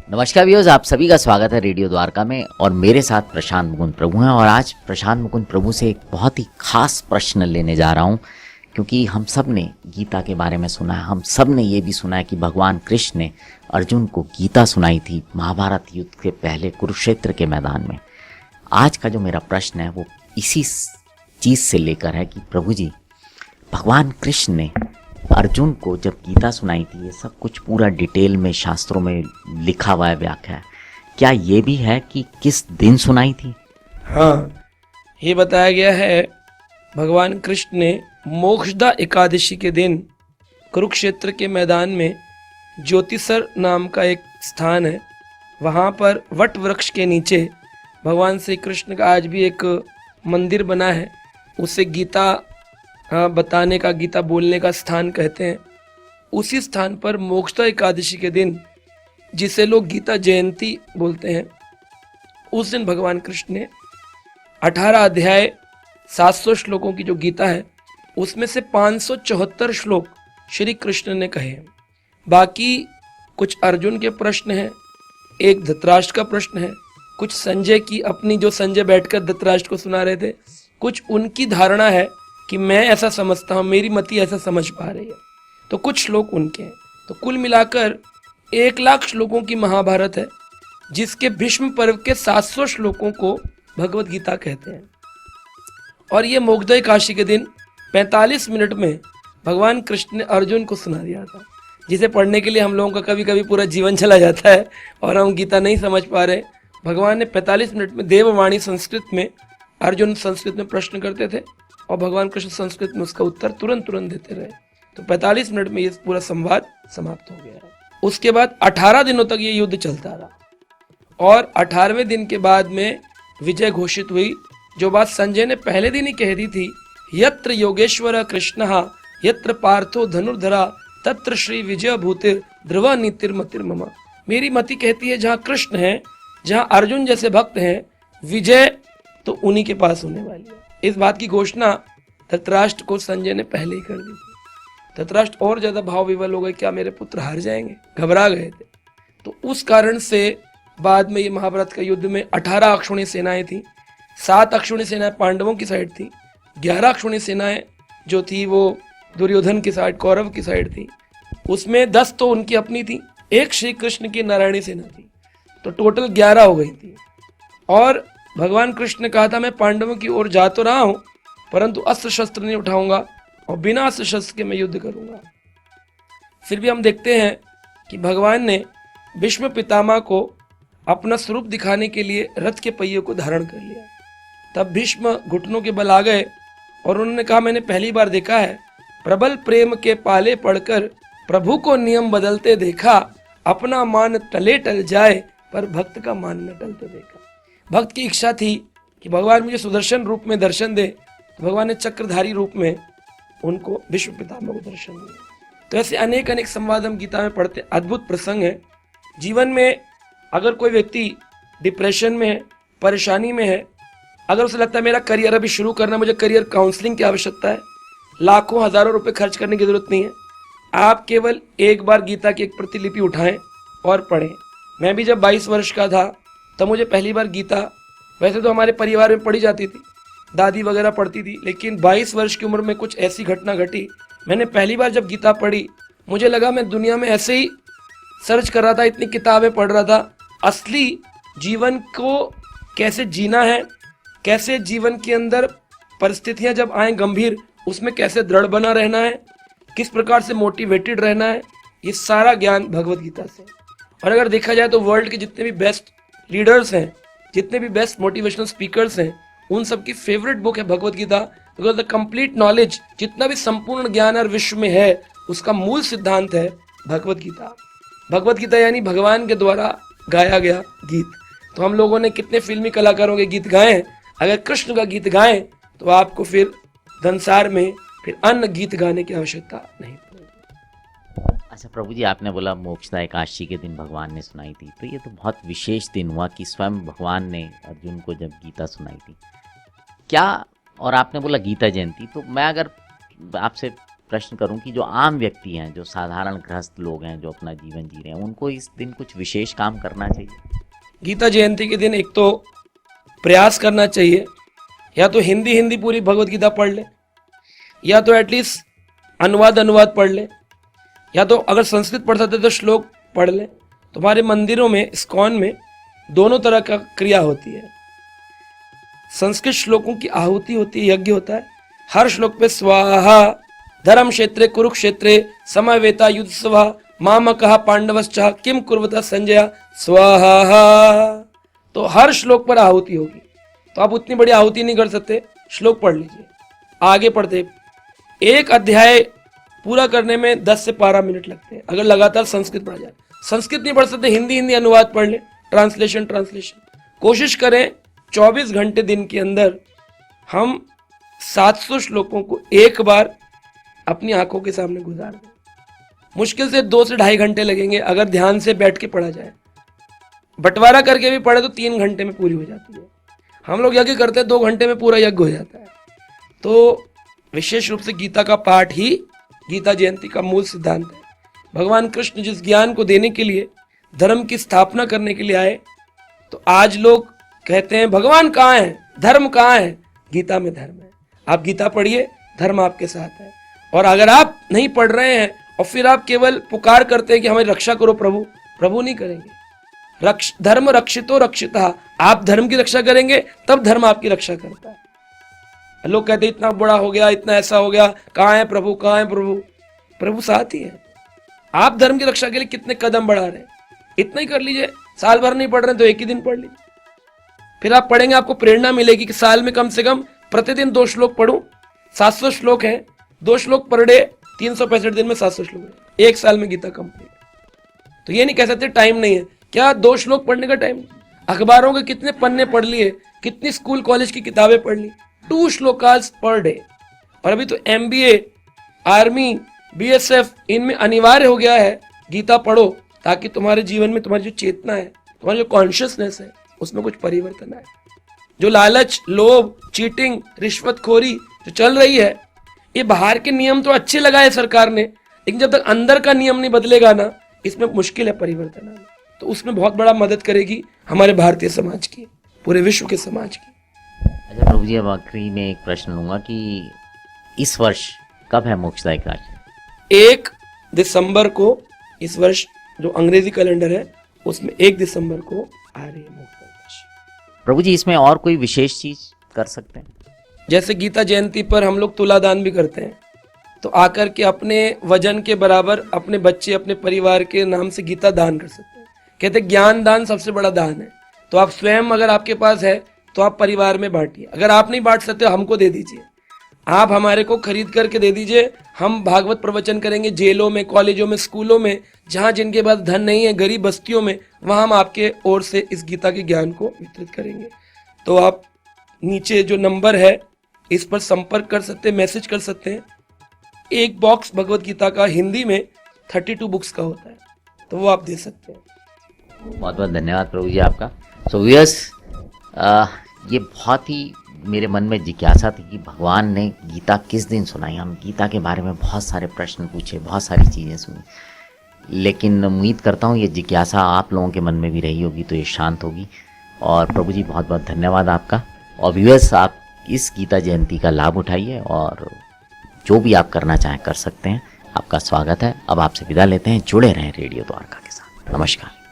नमस्कार व्यूअर्स, आप सभी का स्वागत है रेडियो द्वारका में। और मेरे साथ प्रशांत मुकुंद प्रभु हैं। और आज प्रशांत मुकुंद प्रभु से एक बहुत ही खास प्रश्न लेने जा रहा हूं, क्योंकि हम सब ने गीता के बारे में सुना है। हम सब ने ये भी सुना है कि भगवान कृष्ण ने अर्जुन को गीता सुनाई थी महाभारत युद्ध के पहले कुरुक्षेत्र के मैदान में। आज का जो मेरा प्रश्न है वो इसी चीज़ से लेकर है कि प्रभु जी, भगवान कृष्ण ने अर्जुन को जब गीता सुनाई थी, ये सब कुछ पूरा डिटेल में शास्त्रों में लिखा हुआ है, व्याख्या है, क्या ये भी है कि किस दिन सुनाई थी? हाँ, ये बताया गया है भगवान कृष्ण ने मोक्षदा एकादशी के दिन कुरुक्षेत्र के मैदान में ज्योतिसर नाम का एक स्थान है, वहाँ पर वट वृक्ष के नीचे भगवान श्री कृष्ण का आज भी एक मंदिर बना है। उसे गीता बताने का, गीता बोलने का स्थान कहते हैं। उसी स्थान पर मोक्षदा एकादशी के दिन, जिसे लोग गीता जयंती बोलते हैं, उस दिन भगवान कृष्ण ने 18 अध्याय 700 श्लोकों की जो गीता है, उसमें से 574 श्लोक श्री कृष्ण ने कहे हैं। बाकी कुछ अर्जुन के प्रश्न हैं, एक धृतराष्ट्र का प्रश्न है, कुछ संजय की अपनी, जो संजय बैठकर धृतराष्ट्र को सुना रहे थे, कुछ उनकी धारणा है कि मैं ऐसा समझता हूँ, मेरी मति ऐसा समझ पा रही है, तो कुछ श्लोक उनके हैं। तो कुल मिलाकर 1,00,000 श्लोकों की महाभारत है, जिसके भीष्म पर्व के 700 श्लोकों को भगवत गीता कहते हैं। और ये मोक्षदा एकादशी के दिन 45 मिनट में भगवान कृष्ण ने अर्जुन को सुना दिया था, जिसे पढ़ने के लिए हम लोगों का कभी कभी पूरा जीवन चला जाता है और हम गीता नहीं समझ पा रहे। भगवान ने 45 मिनट में देववाणी संस्कृत में, अर्जुन संस्कृत में प्रश्न करते थे और भगवान कृष्ण संस्कृत में उसका उत्तर तुरंत देते रहे। तो 45 मिनट में ये पूरा संवाद समाप्त हो गया है। उसके बाद 18 दिनों तक ये युद्ध चलता रहा और 18वें दिन के बाद में विजय घोषित हुई। जो बात संजय ने पहले दिन ही कह दी थी, यत्र योगेश्वर कृष्णः यत्र पार्थो धनुर्धरा तत्र श्री विजय भूतिर ध्रुव नीतिर्मतिर मम। मेरी मति कहती है जहाँ कृष्ण है, जहाँ अर्जुन जैसे भक्त हैं, विजय तो उन्हीं के पास होने वाली है। इस बात की घोषणा धृतराष्ट्र को संजय ने पहले ही कर दी थी। धृतराष्ट्र और ज्यादा भाव विवल हो गए, क्या मेरे पुत्र हार जाएंगे, घबरा गए थे। तो उस कारण से बाद में ये महाभारत का युद्ध में 18 अक्षौणी सेनाएं थी। 7 अक्षौणी सेनाएं पांडवों की साइड थी, 11 अक्षौणी सेनाएं जो थी वो दुर्योधन की साइड, कौरव की साइड थी। उसमें 10 तो उनकी अपनी थी, एक श्री कृष्ण की नारायणी सेना थी, तो टोटल 11 हो गई थी। और भगवान कृष्ण ने कहा था, मैं पांडवों की ओर जा तो रहा हूं, परंतु अस्त्र शस्त्र नहीं उठाऊंगा और बिना अस्त्र शस्त्र के मैं युद्ध करूंगा। फिर भी हम देखते हैं कि भगवान ने भीष्म पितामह को अपना स्वरूप दिखाने के लिए रथ के पहिए को धारण कर लिया। तब भीष्म घुटनों के बल आ गए और उन्होंने कहा, मैंने पहली बार देखा है, प्रबल प्रेम के पाले पड़कर प्रभु को नियम बदलते देखा, अपना मान टले टल जाए पर भक्त का मान न टलते देखा। भक्त की इच्छा थी कि भगवान मुझे सुदर्शन रूप में दर्शन दे, तो भगवान ने चक्रधारी रूप में उनको भीष्म पितामह को दर्शन दिया। तो ऐसे अनेक अनेक संवाद हम गीता में पढ़ते, अद्भुत प्रसंग है। जीवन में अगर कोई व्यक्ति डिप्रेशन में है, परेशानी में है, अगर उसे लगता है मेरा करियर अभी शुरू करना, मुझे करियर काउंसलिंग की आवश्यकता है, लाखों हजारों रुपए खर्च करने की जरूरत नहीं है, आप केवल एक बार गीता की एक प्रतिलिपि उठाएं और पढ़ें। मैं भी जब 22 वर्ष का था तब मुझे पहली बार गीता, वैसे तो हमारे परिवार में पढ़ी जाती थी, दादी वगैरह पढ़ती थी, लेकिन 22 वर्ष की उम्र में कुछ ऐसी घटना घटी, मैंने पहली बार जब गीता पढ़ी, मुझे लगा मैं दुनिया में ऐसे ही सर्च कर रहा था, इतनी किताबें पढ़ रहा था, असली जीवन को कैसे जीना है, कैसे जीवन के अंदर परिस्थितियां जब आए गंभीर, उसमें कैसे दृढ़ बना रहना है, किस प्रकार से मोटिवेटेड रहना है, ये सारा ज्ञान भगवत गीता से। और अगर देखा जाए तो वर्ल्ड के जितने भी बेस्ट लीडर्स हैं, जितने भी बेस्ट मोटिवेशनल स्पीकर्स हैं, उन सबकी फेवरेट बुक है Bhagavad Gita. Because the complete knowledge, जितना भी संपूर्ण ज्ञान और विश्व में है, उसका मूल सिद्धांत है भगवत गीता। भगवत गीता यानी भगवान के द्वारा गाया गया गीत। तो हम लोगों ने कितने फिल्मी कलाकारों के गीत गाए हैं, अगर कृष्ण का गीत गाएं तो आपको फिर संसार में फिर अन्य गीत गाने की आवश्यकता नहीं। अच्छा प्रभु जी, आपने बोला मोक्षदा एकादशी के दिन भगवान ने सुनाई थी, तो ये तो बहुत विशेष दिन हुआ कि स्वयं भगवान ने अर्जुन को जब गीता सुनाई थी। क्या, और आपने बोला गीता जयंती, तो मैं अगर आपसे प्रश्न करूं कि जो आम व्यक्ति हैं, जो साधारण गृहस्थ लोग हैं, जो अपना जीवन जी रहे हैं, उनको इस दिन कुछ विशेष काम करना चाहिए? गीता जयंती के दिन एक तो प्रयास करना चाहिए, या तो हिंदी पूरी भगवत गीता पढ़ ले, या तो एटलीस्ट अनुवाद पढ़ ले, या तो अगर संस्कृत पढ़ सकते तो श्लोक पढ़ ले। तुम्हारे मंदिरों में, इस्कॉन में दोनों तरह का क्रिया होती है। संस्कृत श्लोकों की आहुति होती है, यज्ञ होता है। हर श्लोक पे स्वाहा धर्म क्षेत्रे कुरुक्षेत्रे समवेता युद्धस्वा मामकः पांडवश्च किम कुर्वता संजय स्वाहा। तो हर श्लोक पर आहुति होगी। तो आप उतनी बड़ी आहुति नहीं कर सकते, श्लोक पढ़ लीजिए। आगे पढ़ते एक अध्याय पूरा करने में 10 से 12 मिनट लगते हैं अगर लगातार संस्कृत पढ़ा जाए। संस्कृत नहीं पढ़ सकते, हिंदी अनुवाद पढ़ ले, ट्रांसलेशन। कोशिश करें 24 घंटे दिन के अंदर हम 700 श्लोकों को एक बार अपनी आंखों के सामने गुजार दें। मुश्किल से 2 से 2.5 घंटे लगेंगे अगर ध्यान से बैठ के पढ़ा जाए। बंटवारा करके भी पढ़े तो 3 घंटे में पूरी हो जाती है। हम लोग यज्ञ करते हैं 2 घंटे में पूरा यज्ञ हो जाता है। तो विशेष रूप से गीता का पाठ ही गीता जयंती का मूल सिद्धांत है। भगवान कृष्ण जिस ज्ञान को देने के लिए, धर्म की स्थापना करने के लिए आए, तो आज लोग कहते हैं भगवान कहाँ है, धर्म कहाँ है? गीता में धर्म है। आप गीता पढ़िए, धर्म आपके साथ है। और अगर आप नहीं पढ़ रहे हैं और फिर आप केवल पुकार करते हैं कि हमारी रक्षा करो प्रभु, प्रभु नहीं करेंगे। धर्म रक्षितो रक्षिता, आप धर्म की रक्षा करेंगे तब धर्म आपकी रक्षा करता है। लोग कहते हैं इतना बड़ा हो गया, इतना ऐसा हो गया, कहाँ है प्रभु, कहाँ है प्रभु? प्रभु साथ ही है। आप धर्म की रक्षा के लिए कितने कदम बढ़ा रहे हैं, इतना ही कर लीजिए। साल भर नहीं पढ़ रहे तो एक ही दिन पढ़ लीजिए, फिर आप पढ़ेंगे, आपको प्रेरणा मिलेगी कि साल में कम से कम प्रतिदिन 2 श्लोक पढ़ूं। 700 श्लोक हैं, 2 श्लोक पर डे, 365 दिन में 700 श्लोक है, एक साल में गीता कंप्लीट। तो ये नहीं कह सकते टाइम नहीं है। क्या 2 श्लोक पढ़ने का टाइम? अखबारों के कितने पन्ने पढ़ लिए, कितनी स्कूल कॉलेज की किताबें पढ़ ली, 2 श्लोकास पर डे। और अभी तो MBA, आर्मी, BSF, इनमें अनिवार्य हो गया है गीता पढ़ो, ताकि तुम्हारे जीवन में तुम्हारी जो चेतना है, तुम्हारी जो कॉन्शियसनेस है, उसमें कुछ परिवर्तन आए। जो लालच, लोभ, चीटिंग, रिश्वतखोरी जो चल रही है, ये बाहर के नियम तो अच्छे लगाए सरकार ने, लेकिन जब तक अंदर का नियम नहीं बदलेगा ना, इसमें मुश्किल है परिवर्तन आना। तो उसमें बहुत बड़ा मदद करेगी हमारे भारतीय समाज की, पूरे विश्व के समाज की। अच्छा प्रभु जी, अब आखिरी में एक प्रश्न लूंगा कि इस वर्ष कब है मोक्षदा एकादशी? 1 दिसंबर को, इस वर्ष जो अंग्रेजी कैलेंडर है उसमें 1 दिसंबर को आ रही है मोक्षदा एकादशी। प्रभु जी, इसमें और कोई विशेष चीज कर सकते हैं? जैसे गीता जयंती पर हम लोग तुला दान भी करते हैं, तो आकर के अपने वजन के बराबर अपने बच्चे, अपने परिवार के नाम से गीता दान कर सकते हैं। कहते हैं ज्ञान दान सबसे बड़ा दान है। तो आप स्वयं अगर आपके पास है तो आप परिवार में बांटिए। अगर आप नहीं बांट सकते हमको दे दीजिए, आप हमारे को खरीद करके दे दीजिए। हम भागवत प्रवचन करेंगे जेलों में, कॉलेजों में, स्कूलों में, जहाँ जिनके पास धन नहीं है, गरीब बस्तियों में, वहाँ हम आपके ओर से इस गीता के ज्ञान को वितरित करेंगे। तो आप नीचे जो नंबर है इस पर संपर्क कर सकते हैं, मैसेज कर सकते हैं। एक बॉक्स भगवत गीता का हिंदी में 32 बुक्स का होता है, तो वो आप दे सकते हैं। बहुत बहुत धन्यवाद प्रभु जी आपका। सो व्यूअर्स, ये बहुत ही मेरे मन में जिज्ञासा थी कि भगवान ने गीता किस दिन सुनाई। हम गीता के बारे में बहुत सारे प्रश्न पूछे, बहुत सारी चीज़ें सुनी, लेकिन उम्मीद करता हूँ ये जिज्ञासा आप लोगों के मन में भी रही होगी, तो ये शांत होगी। और प्रभु जी बहुत बहुत धन्यवाद आपका। और व्यूअर्स, आप इस गीता जयंती का लाभ उठाइए और जो भी आप करना चाहें कर सकते हैं। आपका स्वागत है। अब आपसे विदा लेते हैं। जुड़े रहें रेडियो द्वारका के साथ। नमस्कार।